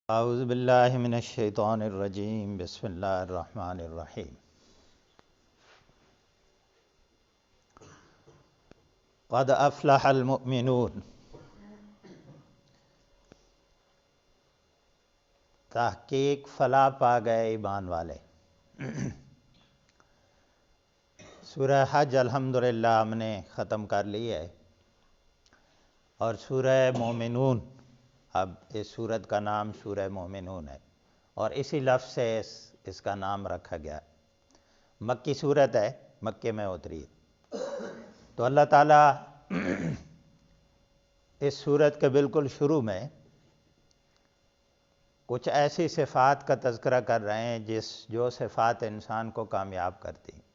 اعوذ باللہ من الشیطان الرجیم، بسم اللہ الرحمن الرحیم۔ قد افلح المؤمنون، تحقیق فلاح پا گئے ایمان والے۔ سورہ حج الحمدللہ ہم نے ختم کر لی ہے، اور سورہ مومنون، اب اس سورت کا نام سورہ مومنون ہے، اور اسی لفظ سے اس کا نام رکھا گیا۔ مکی سورت ہے، مکے میں اتری ہے۔ تو اللہ تعالیٰ اس سورت کے بالکل شروع میں کچھ ایسی صفات کا تذکرہ کر رہے ہیں جو صفات انسان کو کامیاب کرتی ہیں،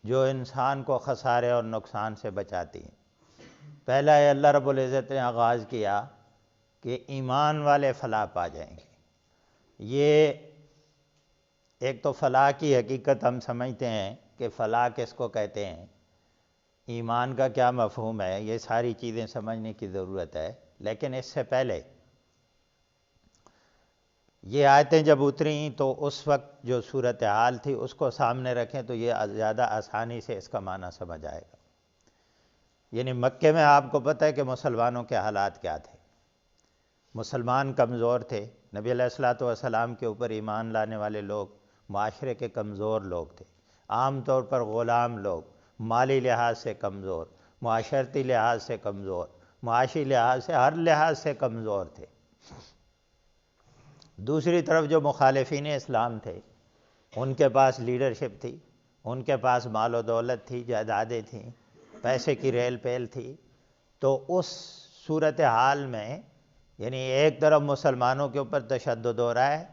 جو انسان کو خسارے اور نقصان سے بچاتی ہیں۔ پہلا ہے اللہ رب العزت نے آغاز کیا کہ ایمان والے فلاح پا جائیں گے۔ یہ ایک تو فلاح کی حقیقت ہم سمجھتے ہیں کہ فلاح کس کو کہتے ہیں، ایمان کا کیا مفہوم ہے، یہ ساری چیزیں سمجھنے کی ضرورت ہے۔ لیکن اس سے پہلے یہ آیتیں جب اتریں تو اس وقت جو صورتحال تھی اس کو سامنے رکھیں تو یہ زیادہ آسانی سے اس کا معنی سمجھ آئے گا۔ یعنی مکے میں آپ کو پتہ ہے کہ مسلمانوں کے حالات کیا تھے۔ مسلمان کمزور تھے، نبی علیہ الصلوۃ والسلام کے اوپر ایمان لانے والے لوگ معاشرے کے کمزور لوگ تھے، عام طور پر غلام لوگ، مالی لحاظ سے کمزور، معاشرتی لحاظ سے کمزور، معاشی لحاظ سے، ہر لحاظ سے کمزور تھے۔ دوسری طرف جو مخالفین اسلام تھے، ان کے پاس لیڈرشپ تھی، ان کے پاس مال و دولت تھی، جائیدادیں تھیں، پیسے کی ریل پیل تھی۔ تو اس صورتحال میں یعنی ایک طرف مسلمانوں کے اوپر تشدد ہو رہا ہے،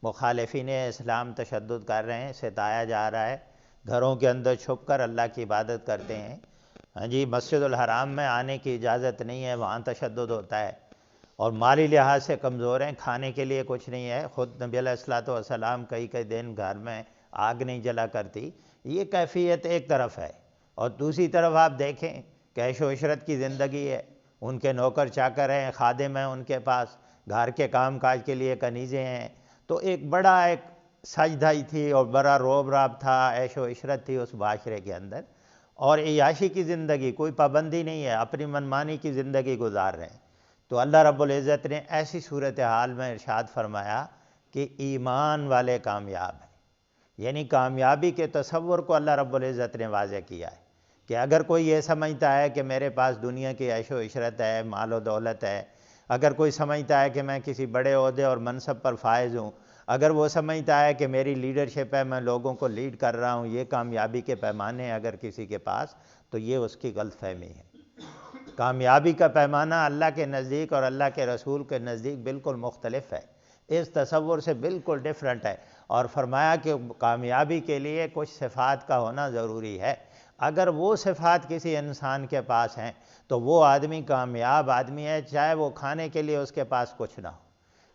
مخالفین اسلام تشدد کر رہے ہیں، ستایا جا رہا ہے، گھروں کے اندر چھپ کر اللہ کی عبادت کرتے ہیں، ہاں جی، مسجد الحرام میں آنے کی اجازت نہیں ہے، وہاں تشدد ہوتا ہے، اور مالی لحاظ سے کمزور ہیں، کھانے کے لیے کچھ نہیں ہے، خود نبی علیہ الصلوۃ والسلام کئی دن گھر میں آگ نہیں جلا کرتی۔ یہ کیفیت ایک طرف ہے، اور دوسری طرف آپ دیکھیں کہ عیش و عشرت کی زندگی ہے، ان کے نوکر چاکر ہیں، خادم ہیں ان کے پاس، گھر کے کام کاج کے لیے کنیزیں ہیں۔ تو ایک بڑا سجدھائی تھی اور بڑا روب راب تھا، عیش و عشرت تھی اس معاشرے کے اندر، اور عیاشی کی زندگی، کوئی پابندی نہیں ہے، اپنی منمانی کی زندگی گزار رہے ہیں۔ تو اللہ رب العزت نے ایسی صورتحال میں ارشاد فرمایا کہ ایمان والے کامیاب ہیں۔ یعنی کامیابی کے تصور کو اللہ رب العزت نے واضح کیا ہے کہ اگر کوئی یہ سمجھتا ہے کہ میرے پاس دنیا کی عیش و عشرت ہے، مال و دولت ہے، اگر کوئی سمجھتا ہے کہ میں کسی بڑے عہدے اور منصب پر فائز ہوں، اگر وہ سمجھتا ہے کہ میری لیڈرشپ ہے، میں لوگوں کو لیڈ کر رہا ہوں، یہ کامیابی کے پیمانے ہیں اگر کسی کے پاس، تو یہ اس کی غلط فہمی ہے۔ کامیابی کا پیمانہ اللہ کے نزدیک اور اللہ کے رسول کے نزدیک بالکل مختلف ہے، اس تصور سے بالکل ڈیفرنٹ ہے۔ اور فرمایا کہ کامیابی کے لیے کچھ صفات کا ہونا ضروری ہے۔ اگر وہ صفات کسی انسان کے پاس ہیں تو وہ آدمی کامیاب آدمی ہے، چاہے وہ کھانے کے لیے اس کے پاس کچھ نہ ہو،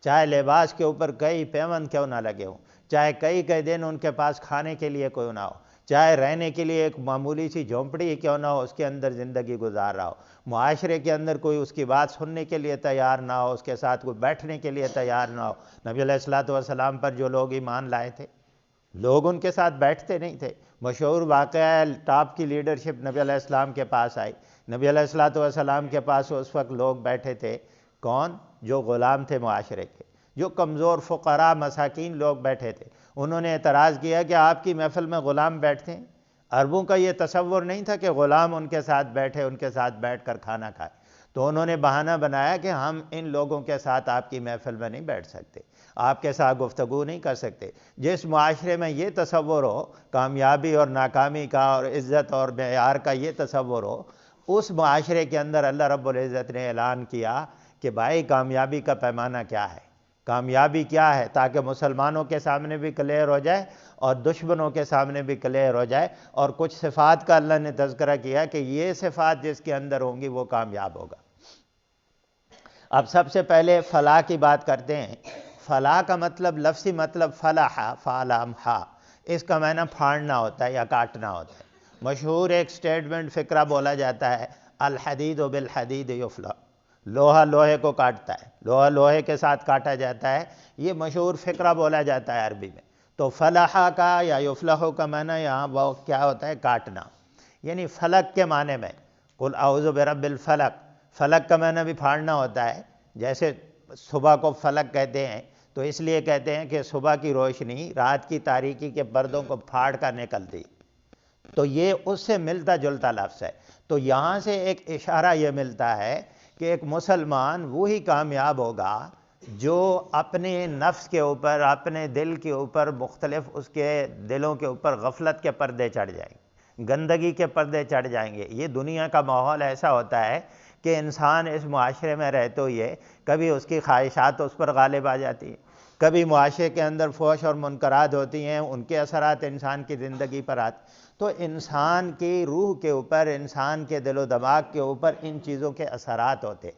چاہے لباس کے اوپر کئی پیون کیوں نہ لگے ہوں، چاہے کئی دن ان کے پاس کھانے کے لیے کوئی نہ ہو، چاہے رہنے کے لیے ایک معمولی سی جھونپڑی کیوں نہ ہو، اس کے اندر زندگی گزار رہا ہو، معاشرے کے اندر کوئی اس کی بات سننے کے لیے تیار نہ ہو، اس کے ساتھ کوئی بیٹھنے کے لیے تیار نہ ہو۔ نبی علیہ الصلوۃ والسلام پر جو لوگ ایمان لائے تھے، لوگ ان کے ساتھ بیٹھتے نہیں تھے۔ مشہور واقعہ ہے، ٹاپ کی لیڈرشپ نبی علیہ السلام کے پاس آئی، نبی علیہ الصلوۃ والسلام کے پاس اس وقت لوگ بیٹھے تھے، کون؟ جو غلام تھے معاشرے کے، جو کمزور فقراء مساکین لوگ بیٹھے تھے۔ انہوں نے اعتراض کیا کہ آپ کی محفل میں غلام بیٹھتے ہیں؟ عربوں کا یہ تصور نہیں تھا کہ غلام ان کے ساتھ بیٹھے، ان کے ساتھ بیٹھ کر کھانا کھائے۔ تو انہوں نے بہانہ بنایا کہ ہم ان لوگوں کے ساتھ آپ کی محفل میں نہیں بیٹھ سکتے، آپ کے ساتھ گفتگو نہیں کر سکتے۔ جس معاشرے میں یہ تصور ہو کامیابی اور ناکامی کا اور عزت اور معیار کا، یہ تصور ہو، اس معاشرے کے اندر اللہ رب العزت نے اعلان کیا کہ بھائی کامیابی کا پیمانہ کیا ہے، کامیابی کیا ہے، تاکہ مسلمانوں کے سامنے بھی کلیئر ہو جائے اور دشمنوں کے سامنے بھی کلیئر ہو جائے۔ اور کچھ صفات کا اللہ نے تذکرہ کیا کہ یہ صفات جس کے اندر ہوں گی وہ کامیاب ہوگا۔ اب سب سے پہلے فلاح کی بات کرتے ہیں۔ فلاح کا مطلب، لفظی مطلب فلاح، فالامحا، اس کا معنی پھاڑنا ہوتا ہے یا کاٹنا ہوتا ہے۔ مشہور ایک سٹیٹمنٹ فقرہ بولا جاتا ہے، الحدید بالحدید یفلا، لوہا لوہے کو کاٹتا ہے، لوہا لوہے کے ساتھ کاٹا جاتا ہے، یہ مشہور فقرہ بولا جاتا ہے عربی میں۔ تو فلحہ کا یا یفلحو کا معنی یہاں وہ کیا ہوتا ہے؟ کاٹنا، یعنی فلک کے معنی میں قل اعوذ برب الفلق، فلک کا معنی بھی پھاڑنا ہوتا ہے، جیسے صبح کو فلک کہتے ہیں تو اس لیے کہتے ہیں کہ صبح کی روشنی رات کی تاریکی کے پردوں کو پھاڑ کر نکلتی، تو یہ اس سے ملتا جلتا لفظ ہے۔ تو یہاں سے ایک اشارہ یہ ملتا ہے کہ ایک مسلمان وہی کامیاب ہوگا جو اپنے نفس کے اوپر، اپنے دل کے اوپر، مختلف اس کے دلوں کے اوپر غفلت کے پردے چڑھ جائیں گے، گندگی کے پردے چڑھ جائیں گے۔ یہ دنیا کا ماحول ایسا ہوتا ہے کہ انسان اس معاشرے میں رہتے ہوئے کبھی اس کی خواہشات اس پر غالب آ جاتی ہیں، کبھی معاشرے کے اندر فحش اور منکرات ہوتی ہیں، ان کے اثرات انسان کی زندگی پر آتے، تو انسان کی روح کے اوپر، انسان کے دل و دماغ کے اوپر ان چیزوں کے اثرات ہوتے۔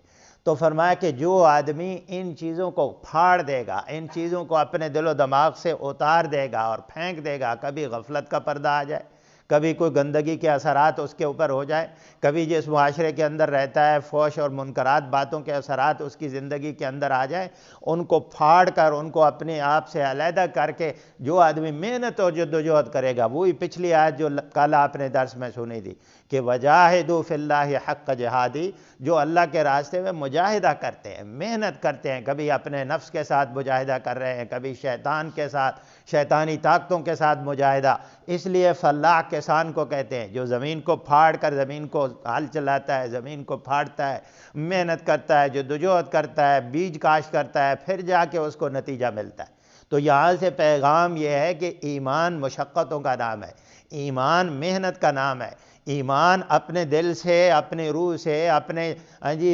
تو فرمایا کہ جو آدمی ان چیزوں کو پھاڑ دے گا، ان چیزوں کو اپنے دل و دماغ سے اتار دے گا اور پھینک دے گا، کبھی غفلت کا پردہ آ جائے، کبھی کوئی گندگی کے اثرات اس کے اوپر ہو جائے، کبھی جس معاشرے کے اندر رہتا ہے فحش اور منکرات باتوں کے اثرات اس کی زندگی کے اندر آ جائے، ان کو پھاڑ کر، ان کو اپنے آپ سے علیحدہ کر کے جو آدمی محنت اور جدوجہد کرے گا، وہی پچھلی آیت جو کل آپ نے درس میں سنی تھی کہ وجاہدوا فی اللہ حق جہادی، جو اللہ کے راستے میں مجاہدہ کرتے ہیں، محنت کرتے ہیں، کبھی اپنے نفس کے ساتھ مجاہدہ کر رہے ہیں، کبھی شیطان کے ساتھ، شیطانی طاقتوں کے ساتھ مجاہدہ، اس لیے فلاح کسان کو کہتے ہیں جو زمین کو پھاڑ کر زمین کو ہل چلاتا ہے، زمین کو پھاڑتا ہے، محنت کرتا ہے، جدوجہد کرتا ہے، بیج کاشت کرتا ہے، پھر جا کے اس کو نتیجہ ملتا ہے۔ تو یہاں سے پیغام یہ ہے کہ ایمان مشقتوں کا نام ہے، ایمان محنت کا نام ہے، ایمان اپنے دل سے، اپنے روح سے، اپنے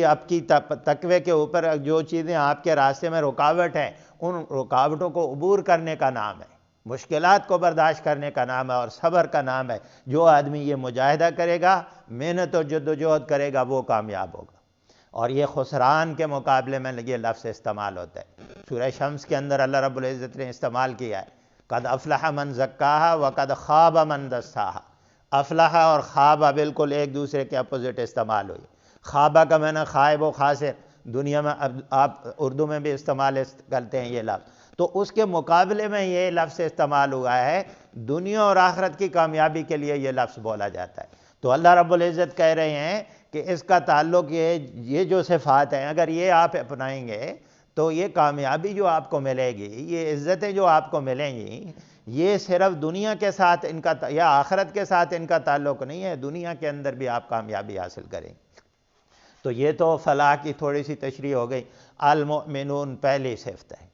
آپ کی تقوی کے اوپر جو چیزیں آپ کے راستے میں رکاوٹ ہیں، ان رکاوٹوں کو عبور کرنے کا نام ہے، مشکلات کو برداشت کرنے کا نام ہے اور صبر کا نام ہے۔ جو آدمی یہ مجاہدہ کرے گا، محنت اور جدوجہد کرے گا، وہ کامیاب ہوگا۔ اور یہ خسران کے مقابلے میں یہ لفظ استعمال ہوتا ہے۔ سورہ شمس کے اندر اللہ رب العزت نے استعمال کیا ہے قد افلح من زکاہا وقد خواب من دساہا۔ افلح اور خوابہ بالکل ایک دوسرے کے اپوزٹ استعمال ہوئی۔ خوابہ کا معنی خائب و خاسر، دنیا میں آپ اردو میں بھی استعمال کرتے ہیں یہ لفظ، تو اس کے مقابلے میں یہ لفظ استعمال ہوا ہے، دنیا اور آخرت کی کامیابی کے لیے یہ لفظ بولا جاتا ہے۔ تو اللہ رب العزت کہہ رہے ہیں کہ اس کا تعلق یہ جو صفات ہیں، اگر یہ آپ اپنائیں گے تو یہ کامیابی جو آپ کو ملے گی، یہ عزتیں جو آپ کو ملیں گی، یہ صرف دنیا کے ساتھ ان کا یا آخرت کے ساتھ ان کا تعلق نہیں ہے، دنیا کے اندر بھی آپ کامیابی حاصل کریں گے۔ تو یہ تو فلاح کی تھوڑی سی تشریح ہو گئی۔ المؤمنون پہلی صفت ہے،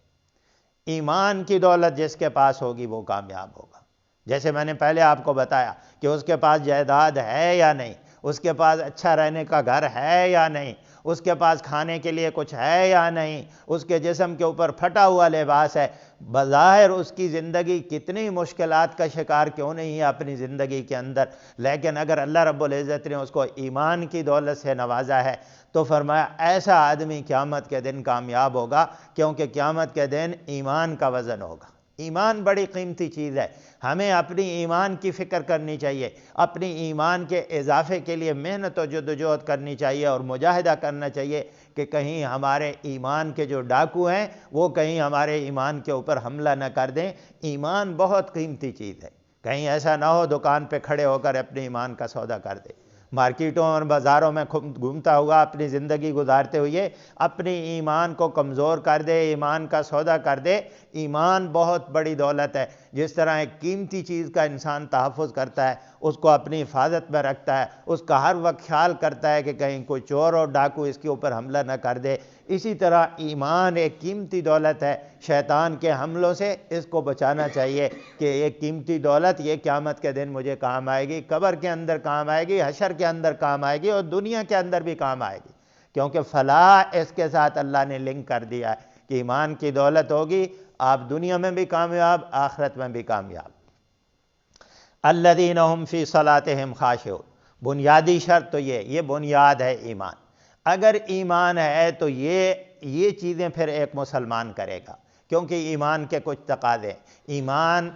ایمان کی دولت جس کے پاس ہوگی وہ کامیاب ہوگا۔ جیسے میں نے پہلے آپ کو بتایا کہ اس کے پاس جائیداد ہے یا نہیں، اس کے پاس اچھا رہنے کا گھر ہے یا نہیں، اس کے پاس کھانے کے لیے کچھ ہے یا نہیں، اس کے جسم کے اوپر پھٹا ہوا لباس ہے، بظاہر اس کی زندگی کتنی مشکلات کا شکار کیوں نہیں ہے اپنی زندگی کے اندر، لیکن اگر اللہ رب العزت نے اس کو ایمان کی دولت سے نوازا ہے تو فرمایا ایسا آدمی قیامت کے دن کامیاب ہوگا، کیونکہ قیامت کے دن ایمان کا وزن ہوگا۔ ایمان بڑی قیمتی چیز ہے، ہمیں اپنی ایمان کی فکر کرنی چاہیے، اپنی ایمان کے اضافے کے لیے محنت و جدوجہد کرنی چاہیے اور مجاہدہ کرنا چاہیے کہ کہیں ہمارے ایمان کے جو ڈاکو ہیں وہ کہیں ہمارے ایمان کے اوپر حملہ نہ کر دیں۔ ایمان بہت قیمتی چیز ہے، کہیں ایسا نہ ہو دکان پہ کھڑے ہو کر اپنے ایمان کا سودا کر دے، مارکیٹوں اور بازاروں میں گھومتا ہوا اپنی زندگی گزارتے ہوئے اپنی ایمان کو کمزور کر دے، ایمان کا سودا کر دے۔ ایمان بہت بڑی دولت ہے، جس طرح ایک قیمتی چیز کا انسان تحفظ کرتا ہے، اس کو اپنی حفاظت میں رکھتا ہے، اس کا ہر وقت خیال کرتا ہے کہ کہیں کوئی چور اور ڈاکو اس کے اوپر حملہ نہ کر دے، اسی طرح ایمان ایک قیمتی دولت ہے، شیطان کے حملوں سے اس کو بچانا چاہیے کہ یہ قیمتی دولت یہ قیامت کے دن مجھے کام آئے گی، قبر کے اندر کام آئے گی، حشر کے اندر کام آئے گی اور دنیا کے اندر بھی کام آئے گی، کیونکہ فلاح اس کے ساتھ اللہ نے لنک کر دیا ہے کہ ایمان کی دولت ہوگی، آپ دنیا میں بھی کامیاب، آخرت میں بھی کامیاب۔ الذین هم فی صلاتہم خاشعون، بنیادی شرط تو یہ بنیاد ہے ایمان۔ اگر ایمان ہے تو یہ چیزیں پھر ایک مسلمان کرے گا، کیونکہ ایمان کے کچھ تقاضے، ایمان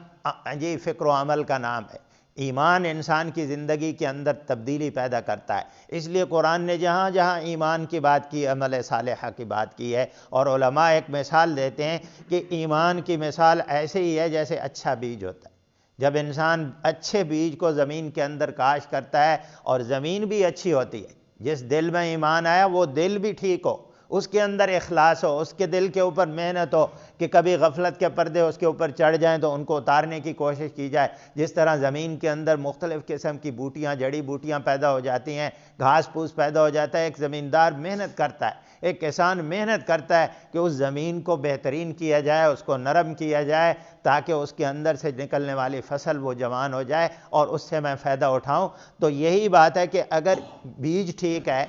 فکر و عمل کا نام ہے، ایمان انسان کی زندگی کے اندر تبدیلی پیدا کرتا ہے۔ اس لیے قرآن نے جہاں جہاں ایمان کی بات کی، عمل صالحہ کی بات کی ہے، اور علماء ایک مثال دیتے ہیں کہ ایمان کی مثال ایسے ہی ہے جیسے اچھا بیج ہوتا ہے۔ جب انسان اچھے بیج کو زمین کے اندر کاشت کرتا ہے اور زمین بھی اچھی ہوتی ہے، جس دل میں ایمان آیا وہ دل بھی ٹھیک ہو، اس کے اندر اخلاص ہو، اس کے دل کے اوپر محنت ہو کہ کبھی غفلت کے پردے اس کے اوپر چڑھ جائیں تو ان کو اتارنے کی کوشش کی جائے۔ جس طرح زمین کے اندر مختلف قسم کی بوٹیاں، جڑی بوٹیاں پیدا ہو جاتی ہیں، گھاس پھوس پیدا ہو جاتا ہے، ایک زمیندار محنت کرتا ہے، ایک کسان محنت کرتا ہے کہ اس زمین کو بہترین کیا جائے، اس کو نرم کیا جائے تاکہ اس کے اندر سے نکلنے والی فصل وہ جوان ہو جائے اور اس سے میں فائدہ اٹھاؤں۔ تو یہی بات ہے کہ اگر بیج ٹھیک ہے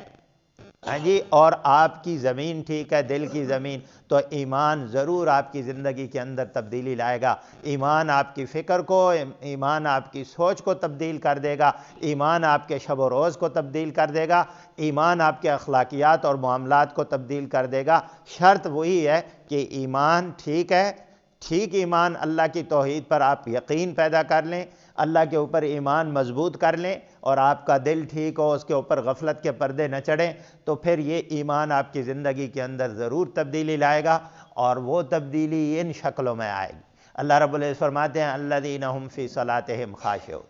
ہاں جی، اور آپ کی زمین ٹھیک ہے، دل کی زمین، تو ایمان ضرور آپ کی زندگی کے اندر تبدیلی لائے گا۔ ایمان آپ کی فکر کو، ایمان آپ کی سوچ کو تبدیل کر دے گا، ایمان آپ کے شب و روز کو تبدیل کر دے گا، ایمان آپ کے اخلاقیات اور معاملات کو تبدیل کر دے گا۔ شرط وہی ہے کہ ایمان ٹھیک ہے، ٹھیک ایمان، اللہ کی توحید پر آپ یقین پیدا کر لیں، اللہ کے اوپر ایمان مضبوط کر لیں، اور آپ کا دل ٹھیک ہو، اس کے اوپر غفلت کے پردے نہ چڑھیں، تو پھر یہ ایمان آپ کی زندگی کے اندر ضرور تبدیلی لائے گا، اور وہ تبدیلی ان شکلوں میں آئے گی۔ اللہ رب العزت فرماتے ہیں الذین ھم فی صلاتہم خاشعون۔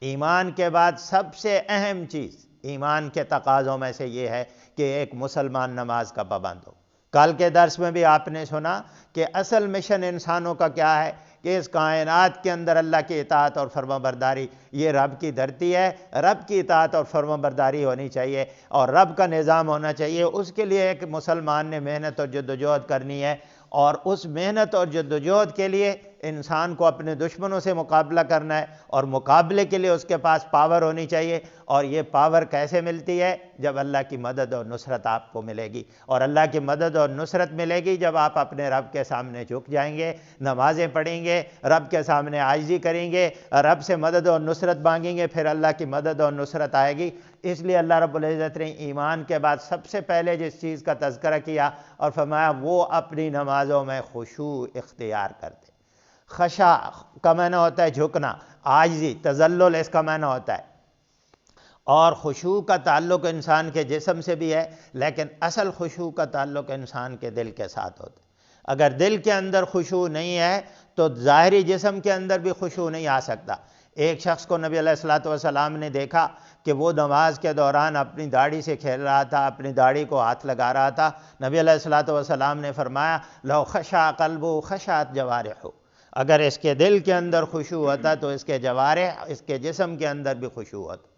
ایمان کے بعد سب سے اہم چیز ایمان کے تقاضوں میں سے یہ ہے کہ ایک مسلمان نماز کا پابند ہو۔ کل کے درس میں بھی آپ نے سنا کہ اصل مشن انسانوں کا کیا ہے، کہ اس کائنات کے اندر اللہ کی اطاعت اور فرما برداری، یہ رب کی دھرتی ہے، رب کی اطاعت اور فرما برداری ہونی چاہیے اور رب کا نظام ہونا چاہیے۔ اس کے لیے ایک مسلمان نے محنت اور جدوجہد کرنی ہے، اور اس محنت اور جدوجہد کے لیے انسان کو اپنے دشمنوں سے مقابلہ کرنا ہے، اور مقابلے کے لیے اس کے پاس پاور ہونی چاہیے۔ اور یہ پاور کیسے ملتی ہے؟ جب اللہ کی مدد اور نصرت آپ کو ملے گی، اور اللہ کی مدد اور نصرت ملے گی جب آپ اپنے رب کے سامنے جھک جائیں گے، نمازیں پڑھیں گے، رب کے سامنے عاجزی کریں گے، رب سے مدد اور نصرت مانگیں گے، پھر اللہ کی مدد اور نصرت آئے گی۔ اس لیے اللہ رب العزت نے ایمان کے بعد سب سے پہلے جس چیز کا تذکرہ کیا اور فرمایا وہ اپنی نمازوں میں خشوع اختیار کرتے۔ خشع کا معنی ہوتا ہے جھکنا، عاجزی، تذلل اس کا معنی ہوتا ہے، اور خشوع کا تعلق انسان کے جسم سے بھی ہے، لیکن اصل خشوع کا تعلق انسان کے دل کے ساتھ ہوتا ہے۔ اگر دل کے اندر خشوع نہیں ہے تو ظاہری جسم کے اندر بھی خشوع نہیں آ سکتا۔ ایک شخص کو نبی علیہ الصلوۃ والسلام نے دیکھا کہ وہ نماز کے دوران اپنی داڑھی سے کھیل رہا تھا، اپنی داڑھی کو ہاتھ لگا رہا تھا۔ نبی علیہ الصلوۃ والسلام نے فرمایا لو خشع قلبہ خشعت جوارحہ، اگر اس کے دل کے اندر خشوع ہوتا تو اس کے جوارح، اس کے جسم کے اندر بھی خشوع ہوتا۔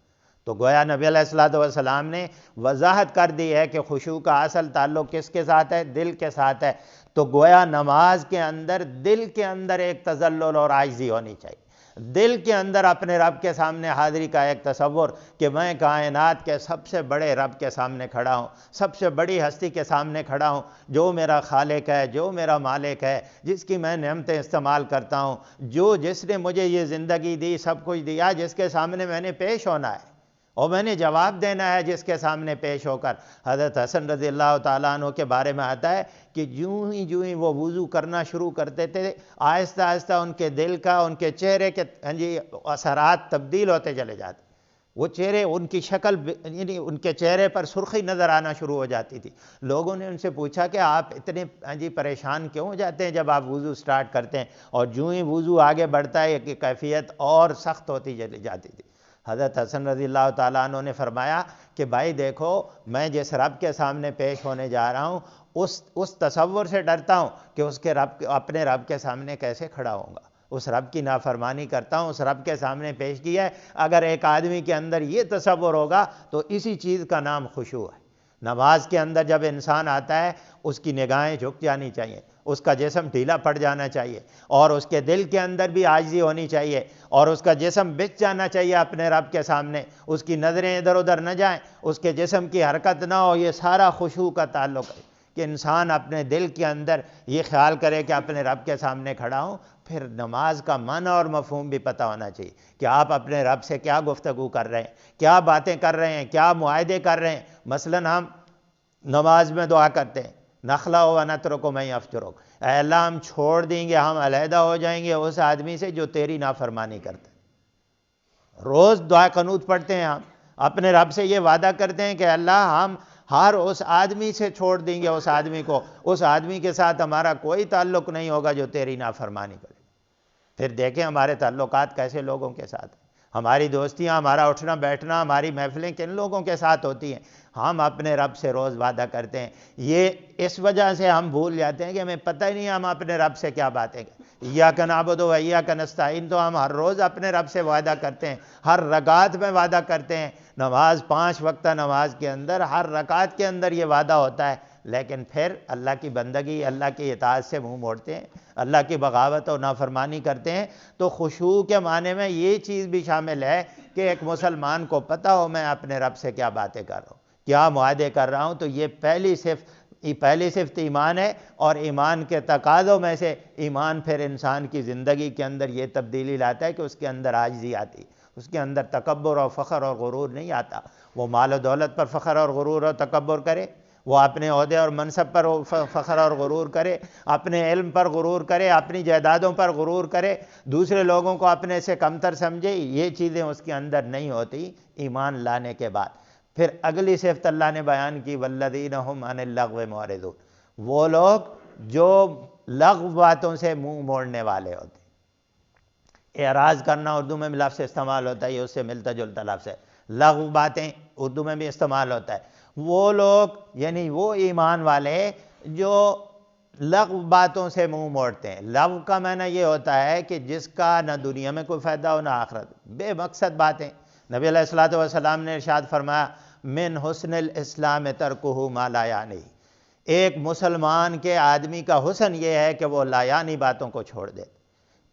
تو گویا نبی علیہ الصلوۃ والسلام نے وضاحت کر دی ہے کہ خشوع کا اصل تعلق کس کے ساتھ ہے؟ دل کے ساتھ ہے۔ تو گویا نماز کے اندر دل کے اندر ایک تذلل اور عاجزی ہونی چاہیے، دل کے اندر اپنے رب کے سامنے حاضری کا ایک تصور کہ میں کائنات کے سب سے بڑے رب کے سامنے کھڑا ہوں، سب سے بڑی ہستی کے سامنے کھڑا ہوں، جو میرا خالق ہے، جو میرا مالک ہے، جس کی میں نعمتیں استعمال کرتا ہوں، جس نے مجھے یہ زندگی دی، سب کچھ دیا، جس کے سامنے میں نے پیش ہونا ہے اور میں نے جواب دینا ہے جس کے سامنے پیش ہو کر۔ حضرت حسن رضی اللہ تعالیٰ عنہ کے بارے میں آتا ہے کہ جوں ہی وہ وضو کرنا شروع کرتے تھے، آہستہ آہستہ ان کے دل کا، ان کے چہرے کے اثرات تبدیل ہوتے چلے جاتے، وہ چہرے، ان کی شکل، یعنی ان کے چہرے پر سرخی نظر آنا شروع ہو جاتی تھی۔ لوگوں نے ان سے پوچھا کہ آپ اتنے پریشان کیوں ہو جاتے ہیں جب آپ وضو سٹارٹ کرتے ہیں؟ اور جوں ہی وضو آگے بڑھتا ہے کہ کیفیت اور سخت ہوتی چلی جاتی تھی۔ حضرت حسن رضی اللہ تعالیٰ عنہ نے فرمایا کہ بھائی دیکھو، میں جس رب کے سامنے پیش ہونے جا رہا ہوں اس تصور سے ڈرتا ہوں کہ اس کے اپنے رب کے سامنے کیسے کھڑا ہوں گا، اس رب کی نافرمانی کرتا ہوں، اس رب کے سامنے پیش کیا ہے۔ اگر ایک آدمی کے اندر یہ تصور ہوگا تو اسی چیز کا نام خشوع ہے۔ نماز کے اندر جب انسان آتا ہے اس کی نگاہیں جھک جانی چاہیے، اس کا جسم ڈھیلا پڑ جانا چاہیے، اور اس کے دل کے اندر بھی عاجزی ہونی چاہیے، اور اس کا جسم بچ جانا چاہیے اپنے رب کے سامنے، اس کی نظریں ادھر ادھر نہ جائیں، اس کے جسم کی حرکت نہ ہو۔ یہ سارا خشوع کا تعلق ہے کہ انسان اپنے دل کے اندر یہ خیال کرے کہ اپنے رب کے سامنے کھڑا ہوں۔ پھر نماز کا معنی اور مفہوم بھی پتہ ہونا چاہیے کہ آپ اپنے رب سے کیا گفتگو کر رہے ہیں، کیا باتیں کر رہے ہیں، کیا معاہدے کر رہے ہیں۔ مثلاً ہم نماز میں دعا کرتے ہیں نخلا و نترک من یفجرک، اے اللہ ہم چھوڑ دیں گے، ہم علیحدہ ہو جائیں گے اس آدمی سے جو تیری نافرمانی کرتا ہے۔ روز دعا قنوت پڑھتے ہیں، ہم اپنے رب سے یہ وعدہ کرتے ہیں کہ اللہ ہم ہر اس آدمی سے چھوڑ دیں گے، اس آدمی کو، اس آدمی کے ساتھ ہمارا کوئی تعلق نہیں ہوگا جو تیری نافرمانی کرے۔ پھر دیکھیں ہمارے تعلقات کیسے لوگوں کے ساتھ ہیں، ہماری دوستیاں، ہمارا اٹھنا بیٹھنا، ہماری محفلیں کن لوگوں کے ساتھ ہوتی ہیں۔ ہم اپنے رب سے روز وعدہ کرتے ہیں۔ یہ اس وجہ سے ہم بھول جاتے ہیں کہ ہمیں پتہ ہی نہیں ہم اپنے رب سے کیا باتیں کریں۔ ایاک نعبد و ایاک نستعین تو ہم ہر روز اپنے رب سے وعدہ کرتے ہیں، ہر رکعت میں وعدہ کرتے ہیں، نماز 5 وقتہ نماز کے اندر ہر رکعت کے اندر یہ وعدہ ہوتا ہے، لیکن پھر اللہ کی بندگی، اللہ کی اطاعت سے منہ موڑتے ہیں، اللہ کی بغاوت اور نافرمانی کرتے ہیں۔ تو خشوع کے معنی میں یہ چیز بھی شامل ہے کہ ایک مسلمان کو پتہ ہو میں اپنے رب سے کیا باتیں کر رہا ہوں، کیا معاہدے کر رہا ہوں۔ تو یہ پہلی صفت ایمان ہے، اور ایمان کے تقاضوں میں سے ایمان پھر انسان کی زندگی کے اندر یہ تبدیلی لاتا ہے کہ اس کے اندر عاجزی آتی، اس کے اندر تکبر اور فخر اور غرور نہیں آتا۔ وہ مال و دولت پر فخر اور غرور اور تکبر کرے، وہ اپنے عہدے اور منصب پر فخر اور غرور کرے، اپنے علم پر غرور کرے، اپنی جائیدادوں پر غرور کرے، دوسرے لوگوں کو اپنے سے کمتر سمجھے، یہ چیزیں اس کے اندر نہیں ہوتی ایمان لانے کے بعد۔ پھر اگلی صفت اللہ نے بیان کی، والذین هم عن اللغو معرضون، وہ لوگ جو لغو باتوں سے منہ موڑنے والے ہوتے ہیں۔ اعراض کرنا اردو میں بھی لفظ استعمال ہوتا ہے، یہ اس سے ملتا جلتا لفظ ہے۔ لغو باتیں اردو میں بھی استعمال ہوتا ہے۔ وہ لوگ یعنی وہ ایمان والے جو لغو باتوں سے منہ موڑتے ہیں۔ لغو کا معنی یہ ہوتا ہے کہ جس کا نہ دنیا میں کوئی فائدہ ہو نہ آخرت، بے مقصد باتیں۔ نبی علیہ الصلوۃ والسلام نے ارشاد فرمایا، من حسن الاسلام ترکہ ما لا یعنی، ایک مسلمان کے آدمی کا حسن یہ ہے کہ وہ لا یعنی باتوں کو چھوڑ دے،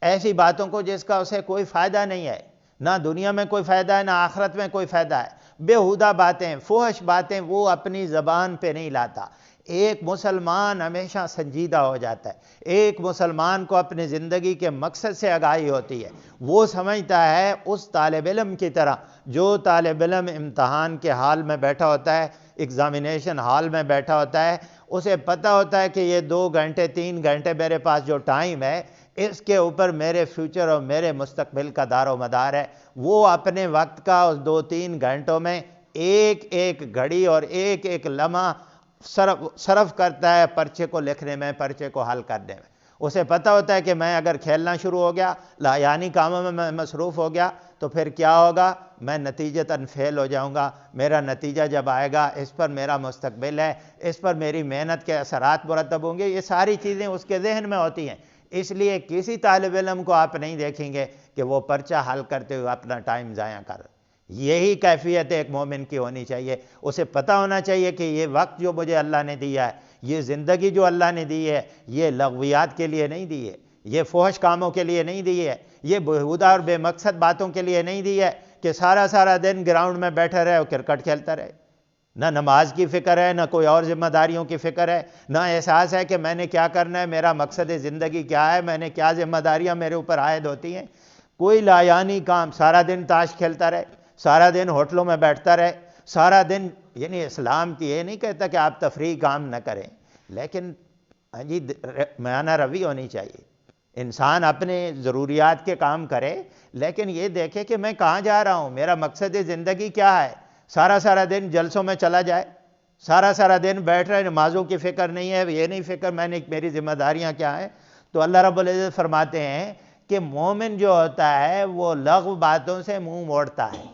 ایسی باتوں کو جس کا اسے کوئی فائدہ نہیں ہے، نہ دنیا میں کوئی فائدہ ہے نہ آخرت میں کوئی فائدہ ہے، بیہودہ باتیں، فحش باتیں وہ اپنی زبان پہ نہیں لاتا۔ ایک مسلمان ہمیشہ سنجیدہ ہو جاتا ہے، ایک مسلمان کو اپنی زندگی کے مقصد سے آگاہی ہوتی ہے، وہ سمجھتا ہے اس طالب علم کی طرح جو طالب علم امتحان کے حال میں بیٹھا ہوتا ہے، ایگزامینیشن ہال میں بیٹھا ہوتا ہے، اسے پتہ ہوتا ہے کہ یہ 2 گھنٹے 3 گھنٹے میرے پاس جو ٹائم ہے اس کے اوپر میرے فیوچر اور میرے مستقبل کا دار و مدار ہے۔ وہ اپنے وقت کا اس 2-3 گھنٹوں میں ایک ایک گھڑی اور ایک ایک لمحہ صرف کرتا ہے پرچے کو لکھنے میں، پرچے کو حل کرنے میں۔ اسے پتہ ہوتا ہے کہ میں اگر کھیلنا شروع ہو گیا، لا یعنی کاموں میں میں مصروف ہو گیا تو پھر کیا ہوگا، میں نتیجتاً فیل ہو جاؤں گا، میرا نتیجہ جب آئے گا اس پر میرا مستقبل ہے، اس پر میری محنت کے اثرات مرتب ہوں گے۔ یہ ساری چیزیں اس کے ذہن میں ہوتی ہیں۔ اس لیے کسی طالب علم کو آپ نہیں دیکھیں گے کہ وہ پرچہ حل کرتے ہوئے اپنا ٹائم ضائع کر۔ یہی کیفیت ایک مومن کی ہونی چاہیے۔ اسے پتہ ہونا چاہیے کہ یہ وقت جو مجھے اللہ نے دیا ہے، یہ زندگی جو اللہ نے دی ہے، یہ لغویات کے لیے نہیں دی ہے، یہ فحش کاموں کے لیے نہیں دی ہے، یہ بیہودہ اور بے مقصد باتوں کے لیے نہیں دی ہے کہ سارا دن گراؤنڈ میں بیٹھا رہے اور کرکٹ کھیلتا رہے۔ نہ نماز کی فکر ہے، نہ کوئی اور ذمہ داریوں کی فکر ہے، نہ احساس ہے کہ میں نے کیا کرنا ہے، میرا مقصد زندگی کیا ہے، میں نے کیا ذمہ داریاں میرے اوپر عائد ہوتی ہیں۔ کوئی لا یعنی کام، سارا دن تاش کھیلتا رہے، سارا دن ہوٹلوں میں بیٹھتا رہے، سارا دن، یعنی اسلام کی یہ نہیں کہتا کہ آپ تفریح کام نہ کریں، لیکن میانہ روی ہونی چاہیے۔ انسان اپنے ضروریات کے کام کرے، لیکن یہ دیکھے کہ میں کہاں جا رہا ہوں، میرا مقصد زندگی کیا ہے۔ سارا دن جلسوں میں چلا جائے، سارا دن بیٹھ رہے، نمازوں کی فکر نہیں ہے، یہ نہیں فکر میری ذمہ داریاں کیا ہیں۔ تو اللہ رب العزت فرماتے ہیں کہ مومن جو ہوتا ہے وہ لغو باتوں سے منہ موڑتا ہے۔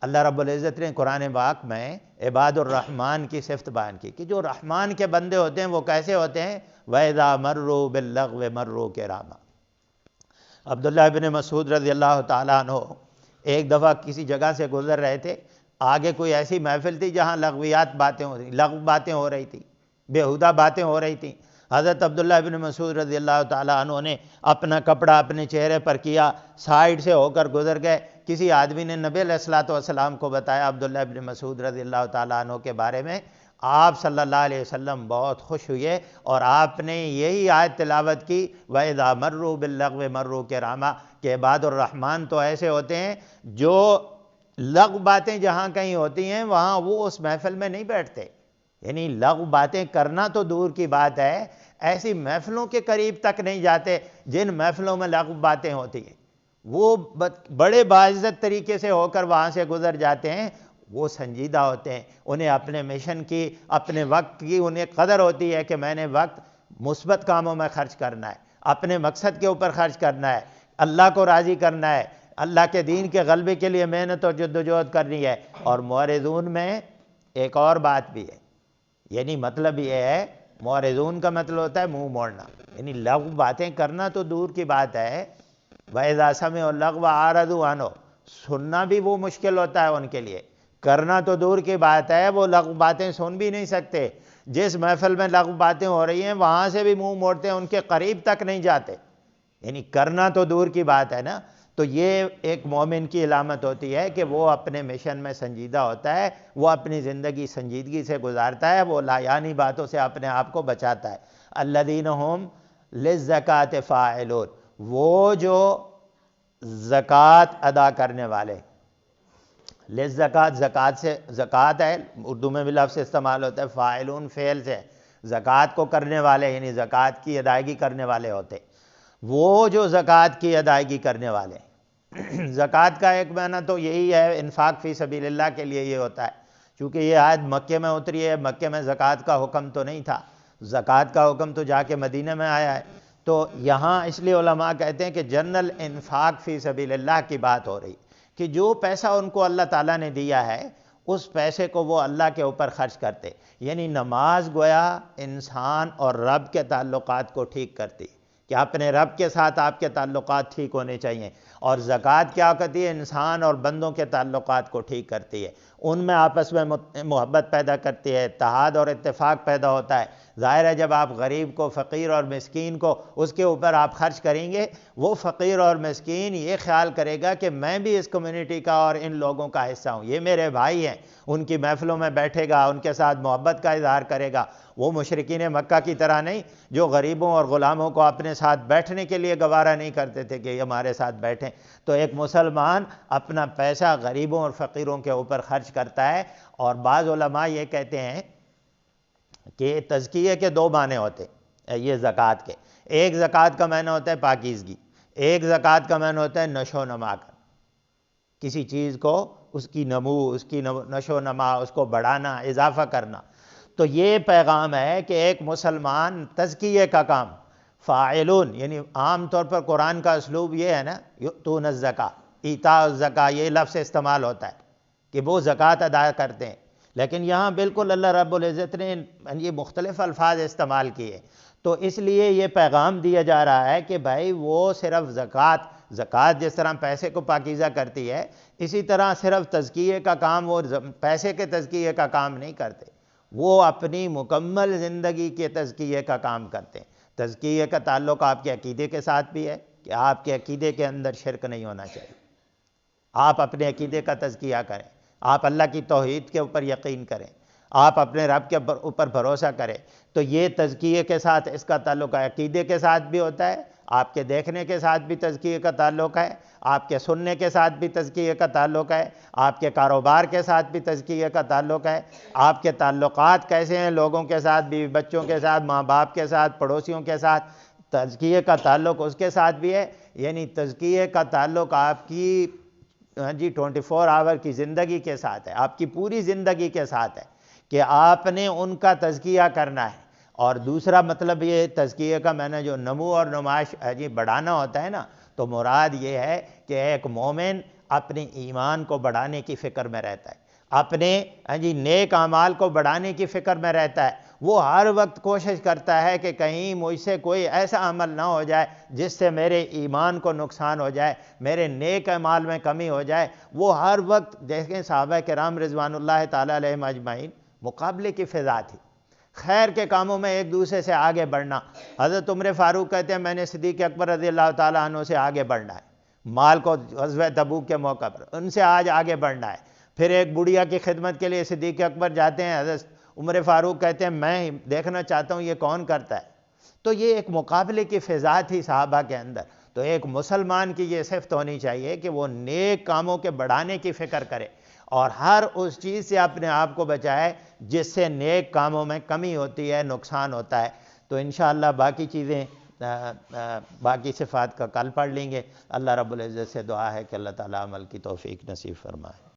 اللہ رب العزت نے قرآن پاک میں عباد الرحمن کی صفت بیان کی کہ جو رحمان کے بندے ہوتے ہیں وہ کیسے ہوتے ہیں، وَإِذَا مَرُّوا بِاللَّغْوِ مَرُّوا كِرَامًا۔ عبداللہ ابن مسعود رضی اللہ تعالیٰ عنہ ایک دفعہ کسی جگہ سے گزر رہے تھے، آگے کوئی ایسی محفل تھی جہاں لغو باتیں ہو رہی تھی، بیہودہ باتیں ہو رہی تھیں۔ حضرت عبداللہ ابن مسعود رضی اللہ تعالیٰ عنہ نے اپنا کپڑا اپنے چہرے پر کیا، سائیڈ سے ہو کر گزر گئے۔ کسی آدمی نے نبی علیہ الصلوۃ والسلام کو بتایا عبداللہ ابن مسعود رضی اللہ تعالیٰ عنہ کے بارے میں۔ آپ صلی اللہ علیہ وسلم بہت خوش ہوئے اور آپ نے یہی آیت تلاوت کی، وَإِذَا مَرُّوا بِاللَّغْوِ مَرُّوا كِرَامًا، کہ عباد الرحمن تو ایسے ہوتے ہیں جو لغو باتیں جہاں کہیں ہوتی ہیں وہاں وہ اس محفل میں نہیں بیٹھتے۔ یعنی لغو باتیں کرنا تو دور کی بات ہے، ایسی محفلوں کے قریب تک نہیں جاتے جن محفلوں میں لغو باتیں ہوتی ہیں۔ وہ بڑے باعزت طریقے سے ہو کر وہاں سے گزر جاتے ہیں، وہ سنجیدہ ہوتے ہیں، انہیں اپنے مشن کی، اپنے وقت کی انہیں قدر ہوتی ہے کہ میں نے وقت مثبت کاموں میں خرچ کرنا ہے، اپنے مقصد کے اوپر خرچ کرنا ہے، اللہ کو راضی کرنا ہے، اللہ کے دین کے غلبے کے لیے محنت اور جدوجہد کرنی ہے۔ اور معرضون میں ایک اور بات بھی ہے، یعنی مطلب یہ ہے، معرضون کا مطلب ہوتا ہے منہ موڑنا، یعنی لغو باتیں کرنا تو دور کی بات ہے، وَإِذَا سَمِعُوا اللَّغْوَ أَعْرَضُوا عَنْهُ، سننا بھی وہ مشکل ہوتا ہے ان کے لیے، کرنا تو دور کی بات ہے، وہ لغو باتیں سن بھی نہیں سکتے۔ جس محفل میں لغو باتیں ہو رہی ہیں وہاں سے بھی منہ موڑتے ہیں، ان کے قریب تک نہیں جاتے، یعنی کرنا تو دور کی بات ہے نا۔ تو یہ ایک مومن کی علامت ہوتی ہے کہ وہ اپنے مشن میں سنجیدہ ہوتا ہے، وہ اپنی زندگی سنجیدگی سے گزارتا ہے، وہ لایانی باتوں سے اپنے آپ کو بچاتا ہے۔ الذین ہم للزکوٰۃ فاعلون، وہ جو زکوٰۃ ادا کرنے والے، للزکوٰۃ زکوٰۃ سے، زکوٰۃ ہے اردو میں بھی لفظ استعمال ہوتا ہے، فاعلون فعل سے، زکوٰۃ کو کرنے والے یعنی زکوٰۃ کی ادائیگی کرنے والے ہوتے، وہ جو زکوٰۃ کی ادائیگی کرنے والے۔ زکوٰۃ کا ایک معنی تو یہی ہے، انفاق فی سبیل اللہ کے لیے یہ ہوتا ہے، چونکہ یہ آیت مکے میں اتری ہے، مکے میں زکوٰۃ کا حکم تو نہیں تھا، زکوٰۃ کا حکم تو جا کے مدینہ میں آیا ہے، تو یہاں اس لیے علماء کہتے ہیں کہ جنرل انفاق فی سبیل اللہ کی بات ہو رہی، کہ جو پیسہ ان کو اللہ تعالیٰ نے دیا ہے اس پیسے کو وہ اللہ کے اوپر خرچ کرتے، یعنی نماز گویا انسان اور رب کے تعلقات کو ٹھیک کرتی، کہ اپنے رب کے ساتھ آپ کے تعلقات ٹھیک ہونے چاہیے، اور زکوٰۃ کیا کرتی ہے؟ انسان اور بندوں کے تعلقات کو ٹھیک کرتی ہے، ان میں آپس میں محبت پیدا کرتی ہے، اتحاد اور اتفاق پیدا ہوتا ہے۔ ظاہر ہے جب آپ غریب کو، فقیر اور مسکین کو، اس کے اوپر آپ خرچ کریں گے، وہ فقیر اور مسکین یہ خیال کرے گا کہ میں بھی اس کمیونٹی کا اور ان لوگوں کا حصہ ہوں، یہ میرے بھائی ہیں، ان کی محفلوں میں بیٹھے گا، ان کے ساتھ محبت کا اظہار کرے گا۔ وہ مشرکین مکہ کی طرح نہیں جو غریبوں اور غلاموں کو اپنے ساتھ بیٹھنے کے لیے گوارا نہیں کرتے تھے کہ یہ ہمارے ساتھ بیٹھیں۔ تو ایک مسلمان اپنا پیسہ غریبوں اور فقیروں کے اوپر خرچ کرتا ہے، اور بعض علماء یہ کہتے ہیں کہ تزکیے کے دو معنی ہوتے ہیں یہ زکوٰۃ کے، ایک زکوٰۃ کا معنی ہوتا ہے پاکیزگی، ایک زکوٰۃ کا معنی ہوتا ہے نشو و نما کا، کسی چیز کو اس کی نمو، اس کی نشو و نما، اس کو بڑھانا، اضافہ کرنا۔ تو یہ پیغام ہے کہ ایک مسلمان تزکیے کا کام، فاعلون، یعنی عام طور پر قرآن کا اسلوب یہ ہے نا، یؤتون الزکاۃ، ایتاء الزکاۃ، یہ لفظ استعمال ہوتا ہے کہ وہ زکوٰۃ ادا کرتے ہیں، لیکن یہاں بالکل اللہ رب العزت نے یہ مختلف الفاظ استعمال کیے، تو اس لیے یہ پیغام دیا جا رہا ہے کہ بھائی وہ صرف زکوٰۃ جس طرح پیسے کو پاکیزہ کرتی ہے، اسی طرح صرف تزکیے کا کام، وہ پیسے کے تزکیے کا کام نہیں کرتے، وہ اپنی مکمل زندگی کے تزکیے کا کام کرتے ہیں۔ تزکیے کا تعلق آپ کے عقیدے کے ساتھ بھی ہے کہ آپ کے عقیدے کے اندر شرک نہیں ہونا چاہیے، آپ اپنے عقیدے کا تزکیہ کریں، آپ اللہ کی توحید کے اوپر یقین کریں، آپ اپنے رب کے اوپر بھروسہ کریں، تو یہ تزکیے کے ساتھ اس کا تعلق ہے، عقیدے کے ساتھ بھی ہوتا ہے، آپ کے دیکھنے کے ساتھ بھی تزکیے کا تعلق ہے، آپ کے سننے کے ساتھ بھی تزکیے کا تعلق ہے، آپ کے کاروبار کے ساتھ بھی تزکیے کا تعلق ہے، آپ کے تعلقات کیسے ہیں لوگوں کے ساتھ، بیوی بچوں کے ساتھ، ماں باپ کے ساتھ، پڑوسیوں کے ساتھ، تزکیے کا تعلق اس کے ساتھ بھی ہے، یعنی تزکیے کا تعلق آپ کی 24 آور کی زندگی کے ساتھ ہے، آپ کی پوری زندگی کے ساتھ ہے کہ آپ نے ان کا تزکیہ کرنا ہے۔ اور دوسرا مطلب یہ تزکیے کا میں نے جو نمو اور نمائش بڑھانا ہوتا ہے نا، تو مراد یہ ہے کہ ایک مومن اپنے ایمان کو بڑھانے کی فکر میں رہتا ہے، اپنے نیک اعمال کو بڑھانے کی فکر میں رہتا ہے، وہ ہر وقت کوشش کرتا ہے کہ کہیں مجھ سے کوئی ایسا عمل نہ ہو جائے جس سے میرے ایمان کو نقصان ہو جائے، میرے نیک اعمال میں کمی ہو جائے۔ وہ ہر وقت دیکھیں صحابہ کرام رضوان اللہ تعالیٰ علیہم اجمعین مقابلے کی فضا تھی، خیر کے کاموں میں ایک دوسرے سے آگے بڑھنا۔ حضرت عمر فاروق کہتے ہیں میں نے صدیق اکبر رضی اللہ تعالیٰ عنہ سے آگے بڑھنا ہے، مال کو غزوہ تبوک کے موقع پر ان سے آج آگے بڑھنا ہے۔ پھر ایک بڑھیا کی خدمت کے لیے صدیق اکبر جاتے ہیں، حضرت عمر فاروق کہتے ہیں میں دیکھنا چاہتا ہوں یہ کون کرتا ہے۔ تو یہ ایک مقابلے کی فضا تھی صحابہ کے اندر۔ تو ایک مسلمان کی یہ صفت ہونی چاہیے کہ وہ نیک کاموں کے بڑھانے کی فکر کرے اور ہر اس چیز سے اپنے آپ کو بچائے جس سے نیک کاموں میں کمی ہوتی ہے، نقصان ہوتا ہے۔ تو انشاءاللہ باقی چیزیں باقی صفات کا کل پڑھ لیں گے۔ اللہ رب العزت سے دعا ہے کہ اللہ تعالیٰ عمل کی توفیق نصیب فرمائے۔